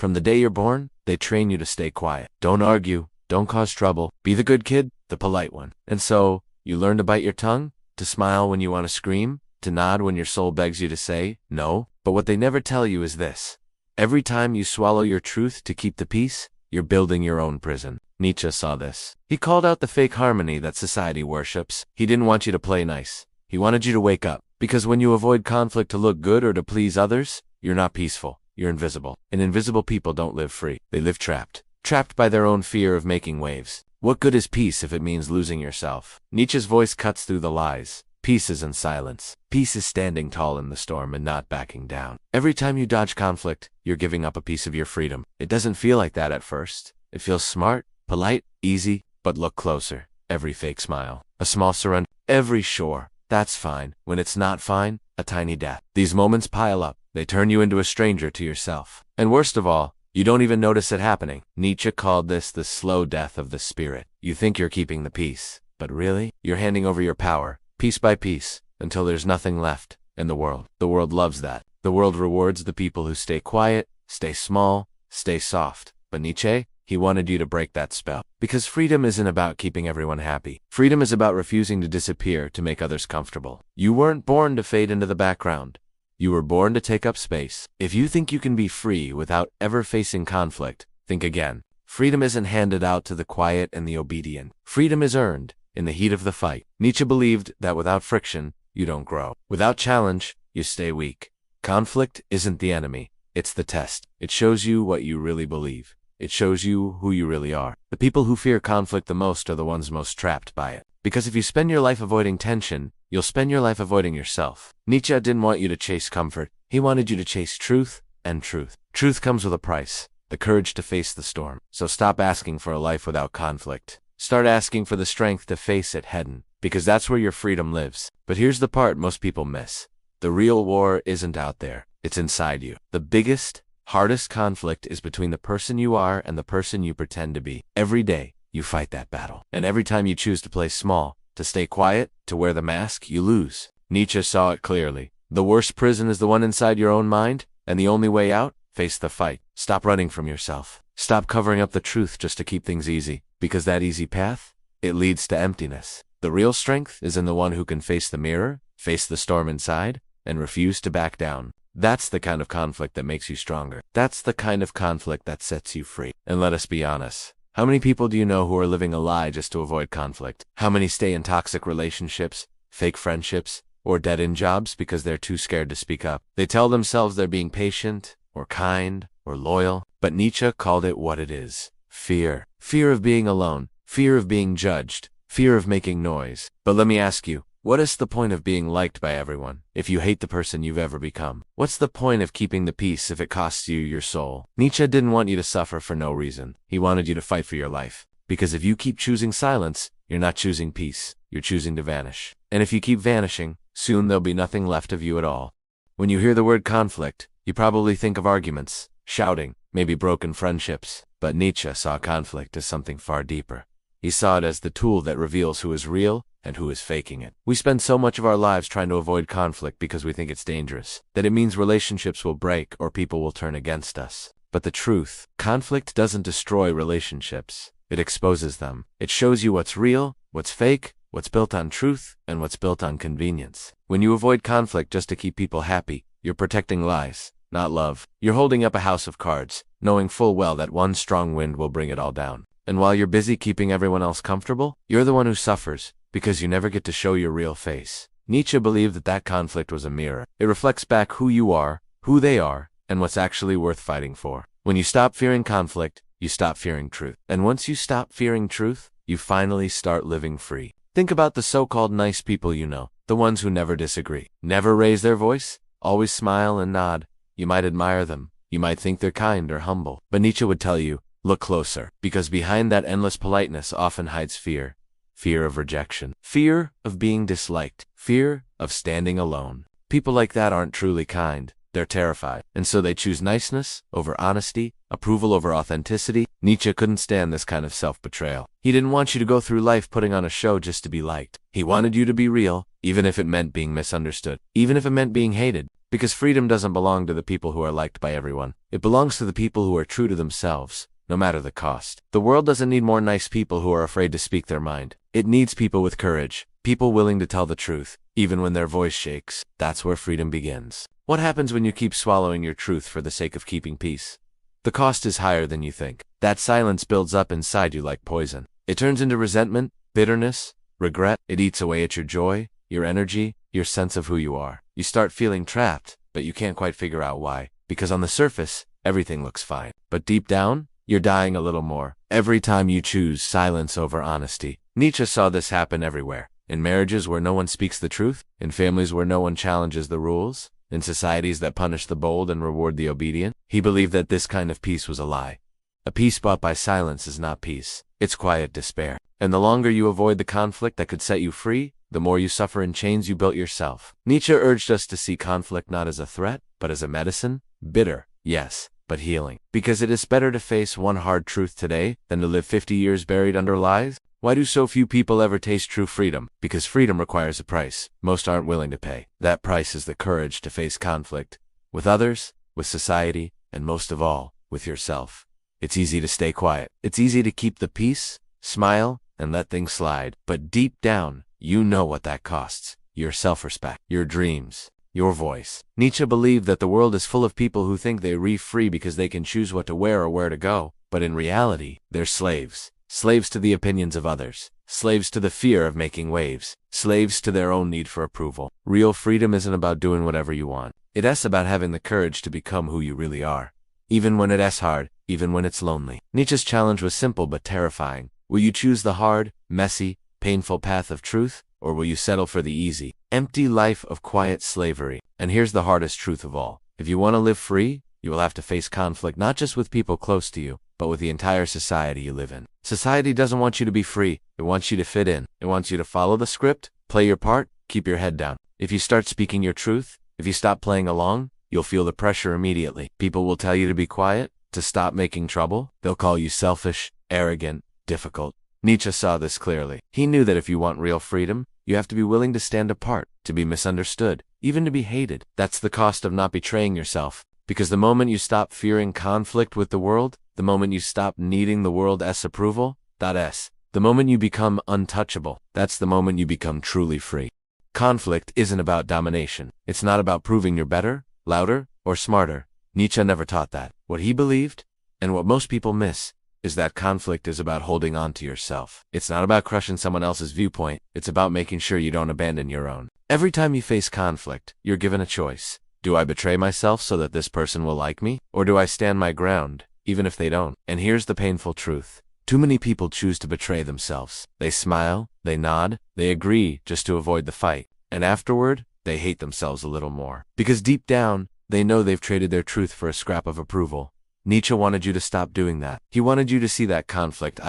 From the day you're born, they train you to stay quiet. Don't argue, don't cause trouble, be the good kid, the polite one. And so, you learn to bite your tongue, to smile when you want to scream, to nod when your soul begs you to say no. But what they never tell you is this: every time you swallow your truth to keep the peace, you're building your own prison. Nietzsche saw this. He called out the fake harmony that society worships. He didn't want you to play nice. He wanted you to wake up. Because when you avoid conflict to look good or to please others, you're not peaceful. You're invisible. And invisible people don't live free. They live trapped. Trapped by their own fear of making waves. What good is peace if it means losing yourself? Nietzsche's voice cuts through the lies. Peace is in silence. Peace is standing tall in the storm and not backing down. Every time you dodge conflict, you're giving up a piece of your freedom. It doesn't feel like that at first. It feels smart, polite, easy, but look closer. Every fake smile, a small surrender, every sure, that's fine. When it's not fine, a tiny death. These moments pile up. They turn you into a stranger to yourself. And worst of all, you don't even notice it happening. Nietzsche called this the slow death of the spirit. You think you're keeping the peace, but really, you're handing over your power, piece by piece, until there's nothing left. And the world loves that. The world rewards the people who stay quiet, stay small, stay soft. But Nietzsche, he wanted you to break that spell. Because freedom isn't about keeping everyone happy. Freedom is about refusing to disappear to make others comfortable. You weren't born to fade into the background. You were born to take up space. If you think you can be free without ever facing conflict, think again. Freedom isn't handed out to the quiet and the obedient. Freedom is earned in the heat of the fight. Nietzsche believed that without friction, you don't grow. Without challenge, you stay weak. Conflict isn't the enemy. It's the test. It shows you what you really believe. It shows you who you really are. The people who fear conflict the most are the ones most trapped by it. Because if you spend your life avoiding tension, you'll spend your life avoiding yourself. Nietzsche didn't want you to chase comfort. He wanted you to chase truth and truth. Truth comes with a price, the courage to face the storm. So stop asking for a life without conflict. Start asking for the strength to face it head-on, because that's where your freedom lives. But here's the part most people miss. The real war isn't out there. It's inside you. The biggest, hardest conflict is between the person you are and the person you pretend to be. Every day, you fight that battle. And every time you choose to play small, to stay quiet, to wear the mask, you lose. Nietzsche saw it clearly. The worst prison is the one inside your own mind, and the only way out, face the fight. Stop running from yourself. Stop covering up the truth just to keep things easy, because that easy path, it leads to emptiness. The real strength is in the one who can face the mirror, face the storm inside, and refuse to back down. That's the kind of conflict that makes you stronger. That's the kind of conflict that sets you free. And let us be honest. How many people do you know who are living a lie just to avoid conflict? How many stay in toxic relationships, fake friendships, or dead-end jobs because they're too scared to speak up? They tell themselves they're being patient, or kind, or loyal, but Nietzsche called it what it is. Fear. Fear of being alone. Fear of being judged. Fear of making noise. But let me ask you, what is the point of being liked by everyone if you hate the person you've ever become? What's the point of keeping the peace if it costs you your soul? Nietzsche didn't want you to suffer for no reason. He wanted you to fight for your life. Because if you keep choosing silence, you're not choosing peace. You're choosing to vanish. And if you keep vanishing, soon there'll be nothing left of you at all. When you hear the word conflict, you probably think of arguments, shouting, maybe broken friendships. But Nietzsche saw conflict as something far deeper. He saw it as the tool that reveals who is real and who is faking it. We spend so much of our lives trying to avoid conflict because we think it's dangerous, that it means relationships will break or people will turn against us. But the truth, conflict doesn't destroy relationships. It exposes them. It shows you what's real, what's fake, what's built on truth, and what's built on convenience. When you avoid conflict just to keep people happy, you're protecting lies, not love. You're holding up a house of cards, knowing full well that one strong wind will bring it all down. And while you're busy keeping everyone else comfortable, you're the one who suffers, because you never get to show your real face. Nietzsche believed that conflict was a mirror. It reflects back who you are, who they are, and what's actually worth fighting for. When you stop fearing conflict, you stop fearing truth. And once you stop fearing truth, you finally start living free. Think about the so-called nice people you know, the ones who never disagree, never raise their voice, always smile and nod. You might admire them. You might think they're kind or humble. But Nietzsche would tell you, look closer, because behind that endless politeness often hides fear. Fear of rejection. Fear of being disliked. Fear of standing alone. People like that aren't truly kind. They're terrified. And so they choose niceness over honesty, approval over authenticity. Nietzsche couldn't stand this kind of self-betrayal. He didn't want you to go through life putting on a show just to be liked. He wanted you to be real, even if it meant being misunderstood, even if it meant being hated. Because freedom doesn't belong to the people who are liked by everyone. It belongs to the people who are true to themselves, no matter the cost. The world doesn't need more nice people who are afraid to speak their mind. It needs people with courage, people willing to tell the truth, even when their voice shakes. That's where freedom begins. What happens when you keep swallowing your truth for the sake of keeping peace? The cost is higher than you think. That silence builds up inside you like poison. It turns into resentment, bitterness, regret. It eats away at your joy, your energy, your sense of who you are. You start feeling trapped, but you can't quite figure out why. Because on the surface, everything looks fine. But deep down, you're dying a little more. Every time you choose silence over honesty. Nietzsche saw this happen everywhere. In marriages where no one speaks the truth, in families where no one challenges the rules, in societies that punish the bold and reward the obedient. He believed that this kind of peace was a lie. A peace bought by silence is not peace. It's quiet despair. And the longer you avoid the conflict that could set you free, the more you suffer in chains you built yourself. Nietzsche urged us to see conflict not as a threat, but as a medicine. Bitter, yes, but healing. Because it is better to face one hard truth today than to live 50 years buried under lies. Why do so few people ever taste true freedom? Because freedom requires a price most aren't willing to pay. That price is the courage to face conflict. With others, with society, and most of all, with yourself. It's easy to stay quiet. It's easy to keep the peace, smile, and let things slide. But deep down, you know what that costs. Your self-respect, your dreams, your voice. Nietzsche believed that the world is full of people who think they're free because they can choose what to wear or where to go. But in reality, they're slaves. Slaves to the opinions of others. Slaves to the fear of making waves. Slaves to their own need for approval. Real freedom isn't about doing whatever you want. It's about having the courage to become who you really are. Even when it's hard, even when it's lonely. Nietzsche's challenge was simple but terrifying. Will you choose the hard, messy, painful path of truth, or will you settle for the easy, empty life of quiet slavery? And here's the hardest truth of all. If you want to live free, you will have to face conflict not just with people close to you, but with the entire society you live in. Society doesn't want you to be free. It wants you to fit in. It wants you to follow the script, play your part, keep your head down. If you start speaking your truth, if you stop playing along, you'll feel the pressure immediately. People will tell you to be quiet, to stop making trouble. They'll call you selfish, arrogant, difficult. Nietzsche saw this clearly. He knew that if you want real freedom, you have to be willing to stand apart, to be misunderstood, even to be hated. That's the cost of not betraying yourself. Because the moment you stop fearing conflict with the world, the moment you stop needing the world's approval, the moment you become untouchable, that's the moment you become truly free. Conflict isn't about domination. It's not about proving you're better, louder, or smarter. Nietzsche never taught that. What he believed, and what most people miss, is that conflict is about holding on to yourself. It's not about crushing someone else's viewpoint. It's about making sure you don't abandon your own. Every time you face conflict, you're given a choice. Do I betray myself so that this person will like me? Or do I stand my ground, even if they don't? And here's the painful truth. Too many people choose to betray themselves. They smile, they nod, they agree just to avoid the fight. And afterward, they hate themselves a little more. Because deep down, they know they've traded their truth for a scrap of approval. Nietzsche wanted you to stop doing that. He wanted you to see that conflict,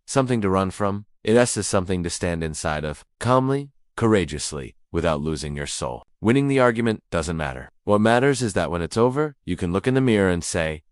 something to run from. It is something to stand inside of, calmly, courageously, without losing your soul. Winning the argument doesn't matter. What matters is that when it's over, you can look in the mirror and say,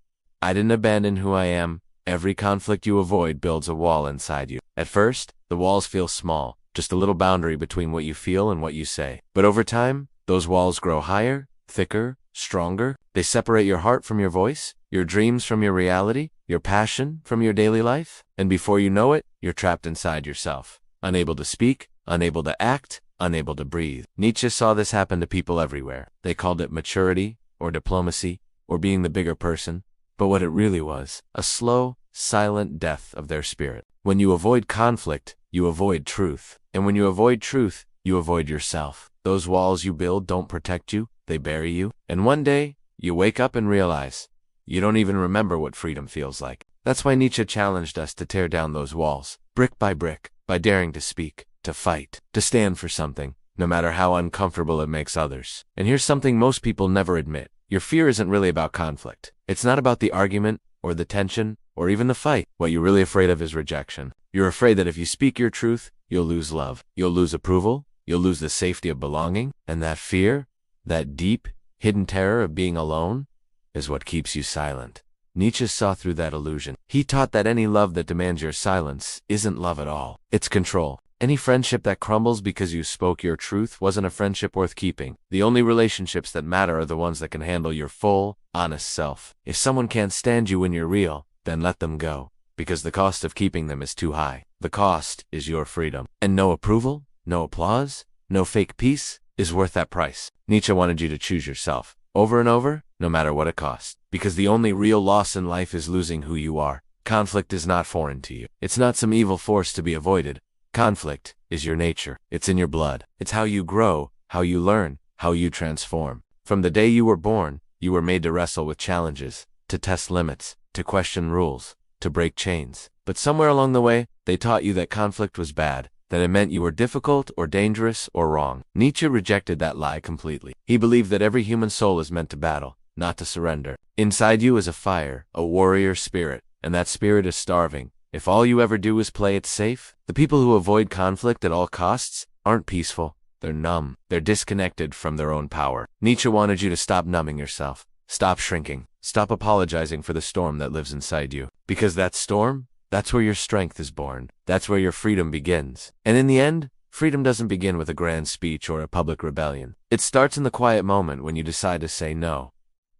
I didn't abandon who I am. Every conflict you avoid builds a wall inside you. At first, the walls feel small, just a little boundary between what you feel and what you say. But over time, those walls grow higher, thicker, stronger. They separate your heart from your voice, your dreams from your reality, your passion from your daily life. And before you know it, you're trapped inside yourself, unable to speak, unable to act, unable to breathe. Nietzsche saw this happen to people everywhere. They called it maturity, or diplomacy, or being the bigger person. But what it really was, a slow, silent death of their spirit. When you avoid conflict, you avoid truth. And when you avoid truth, you avoid yourself. Those walls you build don't protect you, they bury you. And one day, you wake up and realize, you don't even remember what freedom feels like. That's why Nietzsche challenged us to tear down those walls, brick, by daring to speak, to fight, to stand for something, no matter how uncomfortable it makes others. And here's something most people never admit. Your fear isn't really about conflict. It's not about the argument, or the tension, or even the fight. What you're really afraid of is rejection. You're afraid that if you speak your truth, you'll lose love. You'll lose approval. You'll lose the safety of belonging. And that fear, that deep, hidden terror of being alone, is what keeps you silent. Nietzsche saw through that illusion. He taught that any love that demands your silence isn't love at all. It's control. Any friendship that crumbles because you spoke your truth wasn't a friendship worth keeping. The only relationships that matter are the ones that can handle your full, honest self. If someone can't stand you when you're real, then let them go, because the cost of keeping them is too high. The cost is your freedom. And no approval, no applause, no fake peace is worth that price. Nietzsche wanted you to choose yourself, over and over, no matter what it costs. Because the only real loss in life is losing who you are. Conflict is not foreign to you. It's not some evil force to be avoided. Conflict is your nature. It's in your blood. It's how you grow, how you learn, how you transform. From the day you were born, you were made to wrestle with challenges, to test limits, to question rules, to break chains. But somewhere along the way, they taught you that conflict was bad, that it meant you were difficult or dangerous or wrong. Nietzsche rejected that lie completely. He believed that every human soul is meant to battle, not to surrender. Inside you is a fire, a warrior spirit, and that spirit is starving. If all you ever do is play it safe, the people who avoid conflict at all costs aren't peaceful. They're numb. They're disconnected from their own power. Nietzsche wanted you to stop numbing yourself. Stop shrinking. Stop apologizing for the storm that lives inside you. Because that storm, that's where your strength is born. That's where your freedom begins. And in the end, freedom doesn't begin with a grand speech or a public rebellion. It starts in the quiet moment when you decide to say no.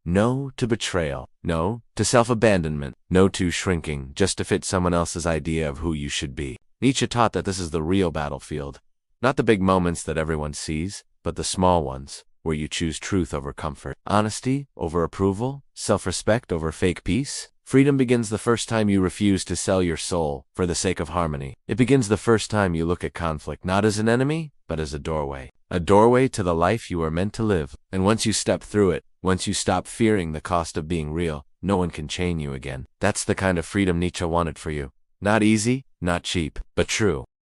No to betrayal. No to self-abandonment. No to shrinking just to fit someone else's idea of who you should be. Nietzsche taught that this is the real battlefield. Not the big moments that everyone sees, but the small ones, where you choose truth over comfort, honesty over approval, self-respect over fake peace. Freedom begins the first time you refuse to sell your soul for the sake of harmony. It begins the first time you look at conflict not as an enemy, but as a doorway. A doorway to the life you are meant to live. And once you step through it, once you stop fearing the cost of being real, no one can chain you again. That's the kind of freedom Nietzsche wanted for you. Not easy, not cheap, but true.